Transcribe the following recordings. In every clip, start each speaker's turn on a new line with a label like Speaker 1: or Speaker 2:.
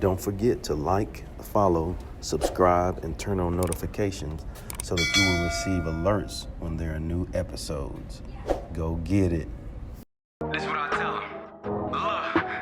Speaker 1: Don't forget to like, follow, subscribe, and turn on notifications so that you will receive alerts when there are new episodes. Go get it.
Speaker 2: This what I tell 'em.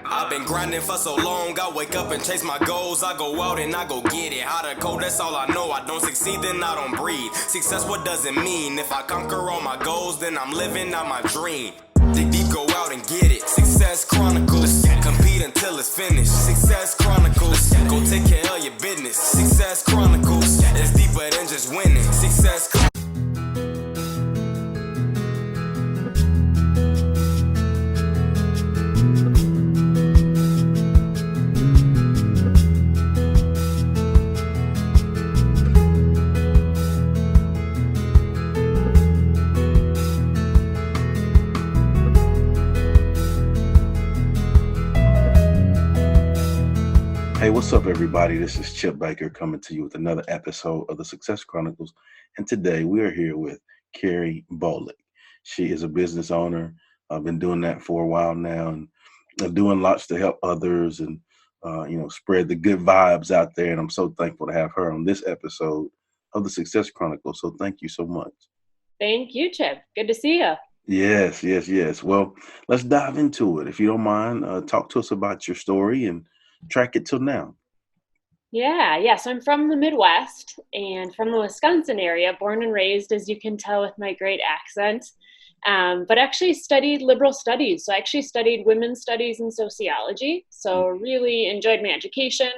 Speaker 2: I've been grinding for so long, I wake up and chase my goals. I go out and I go get it. How to code, that's all I know. I don't succeed, then I don't breathe. Success, what does it mean? If I conquer all my goals, then I'm living out my dream. Dig deep, go out and get it. Success Chronicles. Compete until it's finished. Success Chronicles. Go take care of your business. Success Chronicles. It's deeper than just winning. Success Chronicles.
Speaker 1: Hey, what's up, everybody? This is Chip Baker coming to you with another episode of the Success Chronicles. And today we are here with Carrie Bohlig. She is a business owner. I've been doing that for a while now and doing lots to help others and, spread the good vibes out there. And I'm so thankful to have her on this episode of the Success Chronicles. So thank you so much.
Speaker 3: Thank you, Chip. Good to see you.
Speaker 1: Yes. Well, let's dive into it. If you don't mind, talk to us about your story and track it till now.
Speaker 3: Yeah. So I'm from the Midwest and from the Wisconsin area, born and raised, as you can tell with my great accent, but actually studied liberal studies. So I actually studied women's studies and sociology. So really enjoyed my education,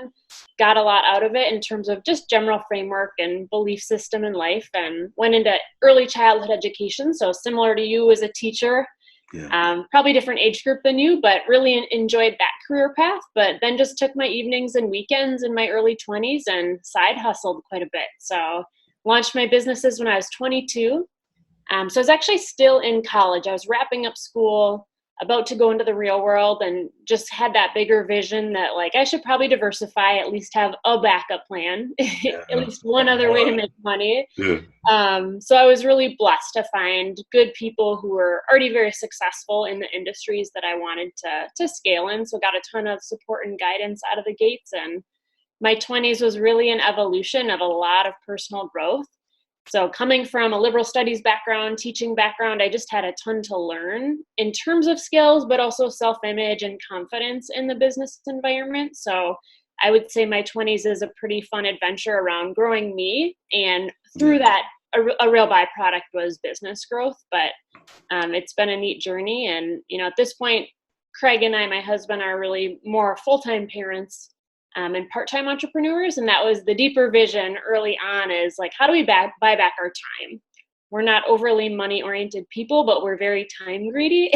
Speaker 3: got a lot out of it in terms of just general framework and belief system in life, and went into early childhood education. So similar to you as a teacher.
Speaker 1: Yeah.
Speaker 3: Probably different age group than you, but really enjoyed that career path. But then just took my evenings and weekends in my early 20s and side hustled quite a bit. So launched my businesses when I was 22. So I was actually still in college. I was wrapping up school, about to go into the real world, and just had that bigger vision that like I should probably diversify, at least have a backup plan, at least one other way to make money.
Speaker 1: Yeah.
Speaker 3: So I was really blessed to find good people who were already very successful in the industries that I wanted to scale in. So got a ton of support and guidance out of the gates. And my 20s was really an evolution of a lot of personal growth. So coming from a liberal studies background, teaching background, I just had a ton to learn in terms of skills, but also self-image and confidence in the business environment. So I would say my 20s is a pretty fun adventure around growing me. And through that, a real byproduct was business growth. But it's been a neat journey. And, at this point, Craig and I, my husband, are really more full-time parents and part-time entrepreneurs. And that was the deeper vision early on, is like, how do we buy back our time? We're not overly money-oriented people, but we're very time greedy.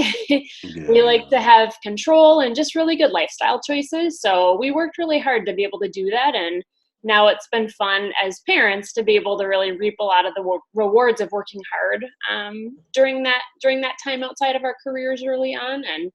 Speaker 3: We like to have control and just really good lifestyle choices. So we worked really hard to be able to do that. And now it's been fun as parents to be able to really reap a lot of the rewards of working hard during that time outside of our careers early on. And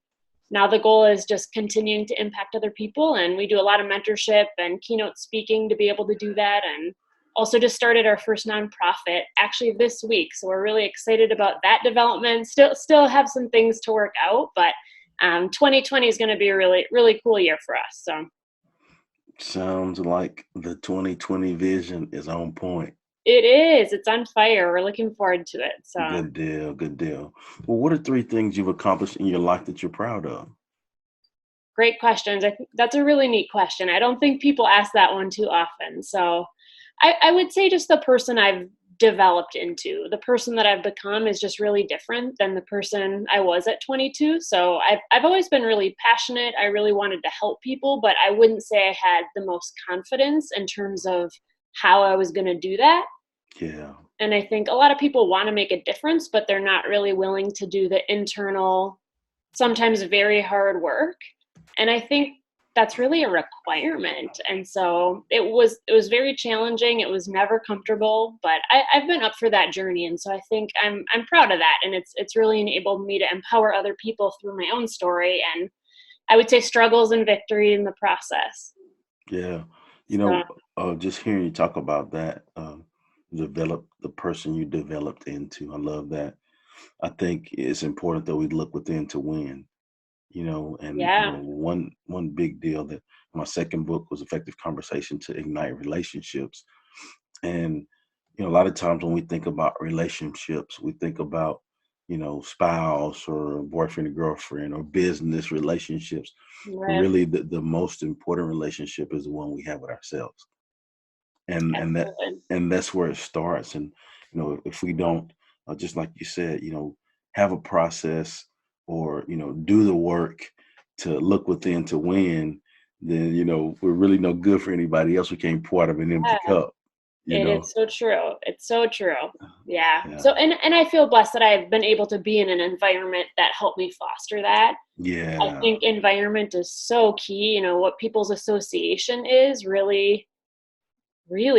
Speaker 3: now the goal is just continuing to impact other people. And we do a lot of mentorship and keynote speaking to be able to do that. And also just started our first nonprofit actually this week. So we're really excited about that development. Still have some things to work out, but 2020 is going to be a really, really cool year for us. So
Speaker 1: Sounds like the 2020 vision is on point.
Speaker 3: it is. It's on fire. We're looking forward to it. So
Speaker 1: Good deal. Well, what are 3 things you've accomplished in your life that you're proud of?
Speaker 3: great questions. I think that's a really neat question. I don't think people ask that one too often. So I would say just the person I've developed into. The person that I've become is just really different than the person I was at 22. So I've always been really passionate. I really wanted to help people, but I wouldn't say I had the most confidence in terms of how I was going to do that.
Speaker 1: Yeah.
Speaker 3: And I think a lot of people want to make a difference, but they're not really willing to do the internal, sometimes very hard work. And I think that's really a requirement. And so it was very challenging. It was never comfortable, but I've been up for that journey. And so I think I'm proud of that. And it's really enabled me to empower other people through my own story. And I would say struggles and victory in the process.
Speaker 1: Yeah. Just hearing you talk about that, develop the person you developed into. I love that. I think it's important that we look within to win. And
Speaker 3: Yeah.
Speaker 1: one big deal that My second book was Effective Conversation to Ignite Relationships. And, a lot of times when we think about relationships, we think about, spouse or boyfriend and girlfriend or business relationships. But
Speaker 3: Right.
Speaker 1: really, the most important relationship is the one we have with ourselves. And
Speaker 3: Absolutely.
Speaker 1: that's where it starts. And, if we don't, just like you said, have a process or, do the work to look within to win, then, we're really no good for anybody else. We can't pour out of an empty
Speaker 3: Yeah.
Speaker 1: cup, you
Speaker 3: It
Speaker 1: know?
Speaker 3: is so true. It's so true. Yeah.
Speaker 1: Yeah.
Speaker 3: So, and I feel blessed that I've been able to be in an environment that helped me foster that. I
Speaker 1: Yeah.
Speaker 3: think environment is so key. What people's association is really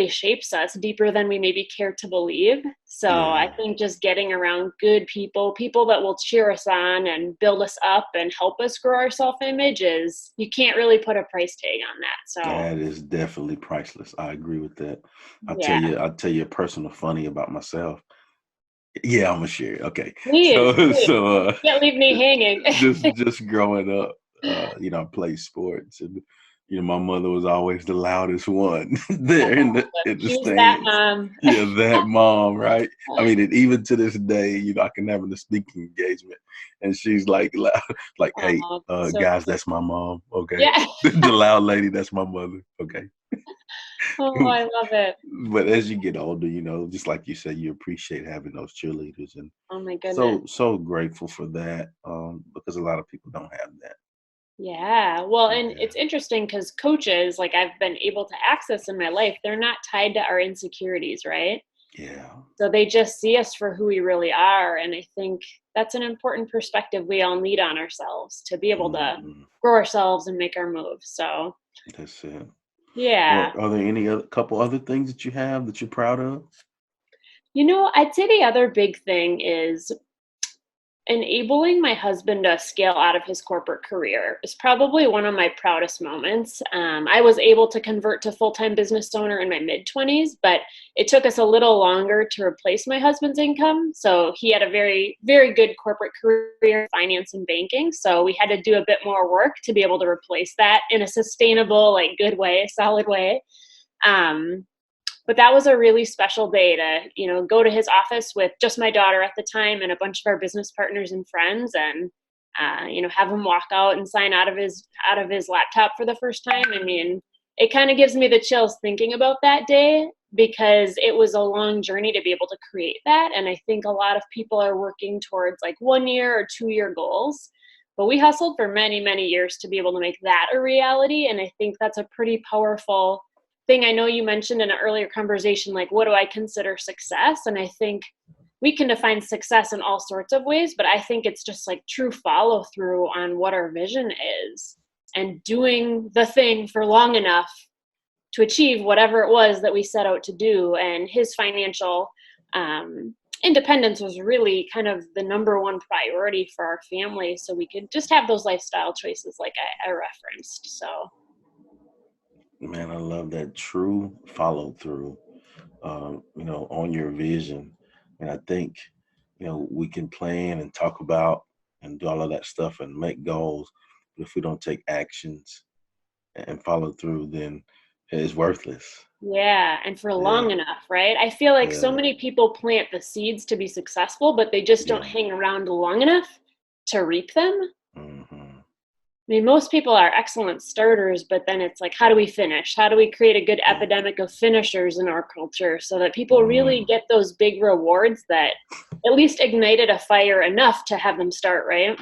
Speaker 3: shapes us deeper than we maybe care to believe. So I
Speaker 1: Yeah.
Speaker 3: think just getting around good people, people that will cheer us on and build us up and help us grow our self-image, is you can't really put a price tag on that. So
Speaker 1: That is definitely priceless. I agree with that.
Speaker 3: yeah,
Speaker 1: I'll tell you a personal funny about myself. Yeah, I'm gonna share it. Okay.
Speaker 3: please,
Speaker 1: So
Speaker 3: please.
Speaker 1: so
Speaker 3: Can't leave me hanging.
Speaker 1: just growing up, I played sports, and my mother was always the loudest one there in the
Speaker 3: She was that
Speaker 1: stands.
Speaker 3: mom.
Speaker 1: Yeah, that mom, right? I mean, and even to this day, I can have a speaking engagement, and she's like loud, like, "Hey,
Speaker 3: Oh, so
Speaker 1: guys,
Speaker 3: cute.
Speaker 1: that's my mom. Okay,
Speaker 3: Yeah.
Speaker 1: the loud lady, that's my mother. Okay."
Speaker 3: Oh, I love it.
Speaker 1: But as you get older, just like you said, you appreciate having those cheerleaders, and
Speaker 3: Oh my goodness.
Speaker 1: so grateful for that, because a lot of people don't have that.
Speaker 3: Yeah. Well, and
Speaker 1: Yeah.
Speaker 3: it's interesting because coaches, like I've been able to access in my life, they're not tied to our insecurities, right?
Speaker 1: Yeah.
Speaker 3: So they just see us for who we really are. And I think that's an important perspective we all need on ourselves to be able to
Speaker 1: Mhm.
Speaker 3: grow ourselves and make our moves. So,
Speaker 1: That's it.
Speaker 3: yeah.
Speaker 1: Well, are there any other couple other things that you have that you're proud of?
Speaker 3: I'd say the other big thing is enabling my husband to scale out of his corporate career is probably one of my proudest moments. I was able to convert to full-time business owner in my mid-20s, but it took us a little longer to replace my husband's income. So he had a very, very good corporate career, finance and banking. So we had to do a bit more work to be able to replace that in a sustainable, like good way, solid way. But that was a really special day to, go to his office with just my daughter at the time and a bunch of our business partners and friends, and have him walk out and sign out of his laptop for the first time. I mean, it kind of gives me the chills thinking about that day, because it was a long journey to be able to create that. And I think a lot of people are working towards like 1 year or 2 year goals. But we hustled for many, many years to be able to make that a reality. And I think that's a pretty powerful thing. I know you mentioned in an earlier conversation, like, what do I consider success? And I think we can define success in all sorts of ways, but I think it's just like true follow through on what our vision is and doing the thing for long enough to achieve whatever it was that we set out to do. And his financial independence was really kind of the number one priority for our family, so we could just have those lifestyle choices like I referenced. So
Speaker 1: Man, I love that true follow through, on your vision. And I think, we can plan and talk about and do all of that stuff and make goals. But if we don't take actions and follow through, then it's worthless.
Speaker 3: yeah, and for
Speaker 1: Yeah.
Speaker 3: long enough, right? I feel like so
Speaker 1: Yeah.
Speaker 3: many people plant the seeds to be successful, but they just don't
Speaker 1: Yeah.
Speaker 3: hang around long enough to reap them.
Speaker 1: Hmm.
Speaker 3: I mean, most people are excellent starters, but then it's like, how do we finish? How do we create a good
Speaker 1: Yeah.
Speaker 3: epidemic of finishers in our culture so that people really
Speaker 1: Mm.
Speaker 3: get those big rewards that at least ignited a fire enough to have them start, right?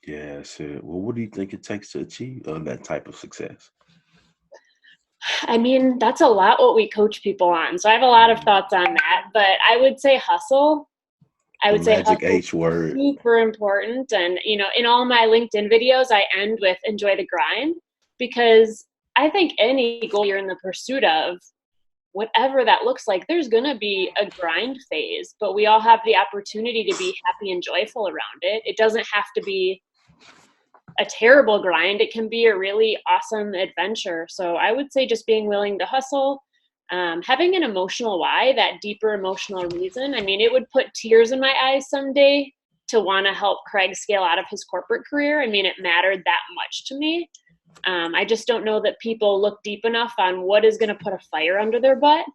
Speaker 1: Yeah, that's it. Well, what do you think it takes to achieve that type of success?
Speaker 3: I mean, that's a lot what we coach people on. So I have a lot of
Speaker 1: Mm.
Speaker 3: thoughts on that, but I would say hustle. I
Speaker 1: The
Speaker 3: would say
Speaker 1: magic
Speaker 3: hustle
Speaker 1: H word.
Speaker 3: super important. And, in all my LinkedIn videos, I end with enjoy the grind, because I think any goal you're in the pursuit of, whatever that looks like, there's going to be a grind phase, but we all have the opportunity to be happy and joyful around it. It doesn't have to be a terrible grind. It can be a really awesome adventure. So I would say just being willing to hustle, having an emotional why, that deeper emotional reason. I mean, it would put tears in my eyes someday to want to help Craig scale out of his corporate career. I mean, it mattered that much to me. I just don't know that people look deep enough on what is going to put a fire under their butt.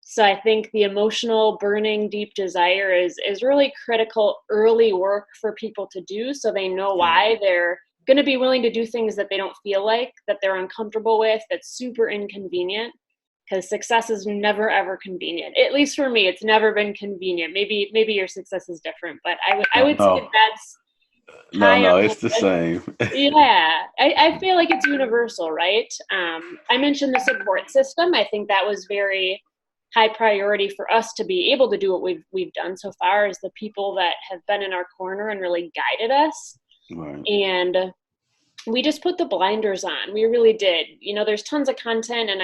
Speaker 3: So I think the emotional, burning, deep desire is really critical early work for people to do, so they know why they're going to be willing to do things that they don't feel like, that they're uncomfortable with, that's super inconvenient. Because success is never ever convenient. At least for me, it's never been convenient. Maybe your success is different, but I would say that's high
Speaker 1: no,
Speaker 3: on
Speaker 1: it's the same.
Speaker 3: yeah, I feel like it's universal, right? I mentioned the support system. I think that was very high priority for us to be able to do what we've done so far, is the people that have been in our corner and really guided us.
Speaker 1: Right.
Speaker 3: And we just put the blinders on. We really did. There's tons of content, and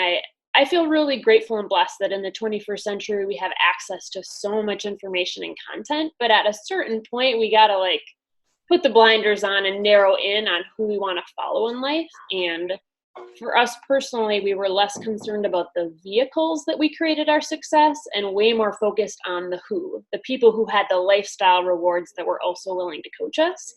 Speaker 3: I feel really grateful and blessed that in the 21st century we have access to so much information and content. But at a certain point, we got to put the blinders on and narrow in on who we want to follow in life. And for us personally, we were less concerned about the vehicles that we created our success and way more focused on the who, the people who had the lifestyle rewards that were also willing to coach us.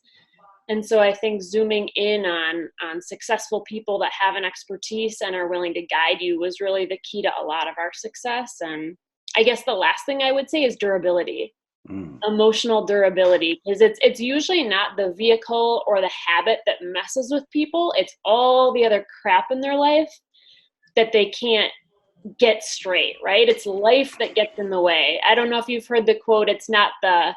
Speaker 3: And so I think zooming in on successful people that have an expertise and are willing to guide you was really the key to a lot of our success. And I guess the last thing I would say is durability, emotional durability, because it's usually not the vehicle or the habit that messes with people. It's all the other crap in their life that they can't get straight, right? It's life that gets in the way. I don't know if you've heard the quote, it's not the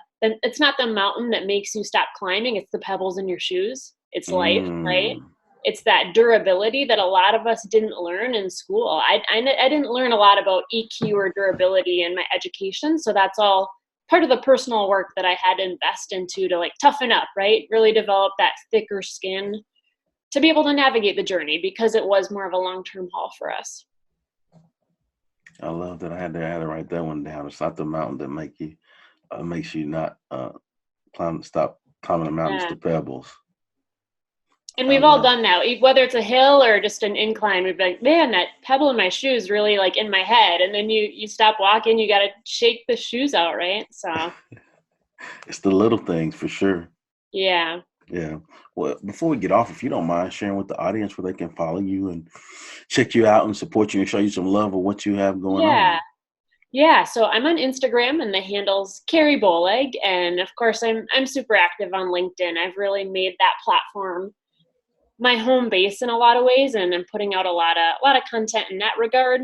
Speaker 3: mountain that makes you stop climbing, it's the pebbles in your shoes. It's life, right? It's that durability that a lot of us didn't learn in school. I didn't learn a lot about EQ or durability in my education, so that's all part of the personal work that I had to invest into to toughen up, right? Really develop that thicker skin to be able to navigate the journey, because it was more of a long-term haul for us.
Speaker 1: I love that. I had to write that one down. It's not the mountain that makes you not stop climbing the mountains to pebbles.
Speaker 3: And we've all done that, whether it's a hill or just an incline. We've been like, man, that pebble in my shoe is really in my head. And then you stop walking, you got to shake the shoes out, right? So
Speaker 1: it's the little things for sure.
Speaker 3: Yeah.
Speaker 1: Yeah. Well, before we get off, if you don't mind sharing with the audience where they can follow you and check you out and support you and show you some love of what you have going on.
Speaker 3: Yeah. So I'm on Instagram and the handle's Carrie Bohlig. And of course I'm super active on LinkedIn. I've really made that platform my home base in a lot of ways. And I'm putting out a lot of content in that regard.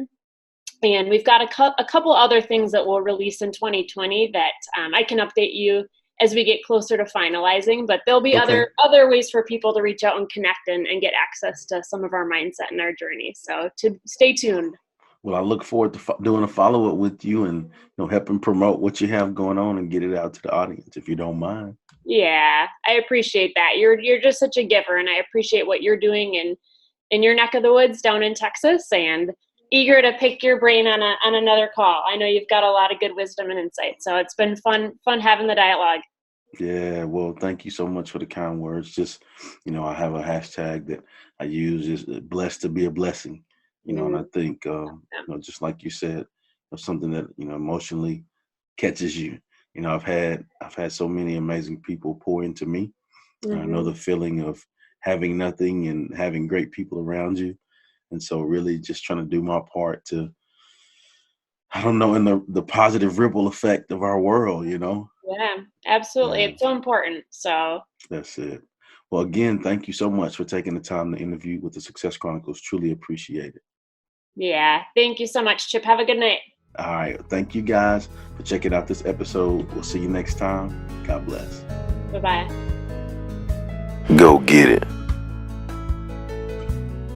Speaker 3: And we've got a couple other things that we'll release in 2020 that I can update you as we get closer to finalizing, but there'll be other ways for people to reach out and connect and get access to some of our mindset and our journey. So to stay tuned.
Speaker 1: Well, I look forward to doing a follow-up with you and helping promote what you have going on and get it out to the audience, if you don't mind.
Speaker 3: Yeah, I appreciate that. You're just such a giver, and I appreciate what you're doing in your neck of the woods down in Texas, and eager to pick your brain on another call. I know you've got a lot of good wisdom and insight, so it's been fun having the dialogue.
Speaker 1: Yeah, well, thank you so much for the kind words. Just, I have a hashtag that I use, is blessed to be a blessing, and I think, just like you said, something that, emotionally catches you. I've had so many amazing people pour into me. I know the feeling of having nothing and having great people around you. And so really just trying to do my part to, in the positive ripple effect of our world,
Speaker 3: Yeah, absolutely. Yeah. It's so important. So
Speaker 1: that's it. Well, again, thank you so much for taking the time to interview with the Success Chronicles. Truly appreciate it.
Speaker 3: Yeah. Thank you so much, Chip. Have a good night.
Speaker 1: All right. Thank you guys for checking out this episode. We'll see you next time. God bless.
Speaker 3: Bye-bye.
Speaker 1: Go get it.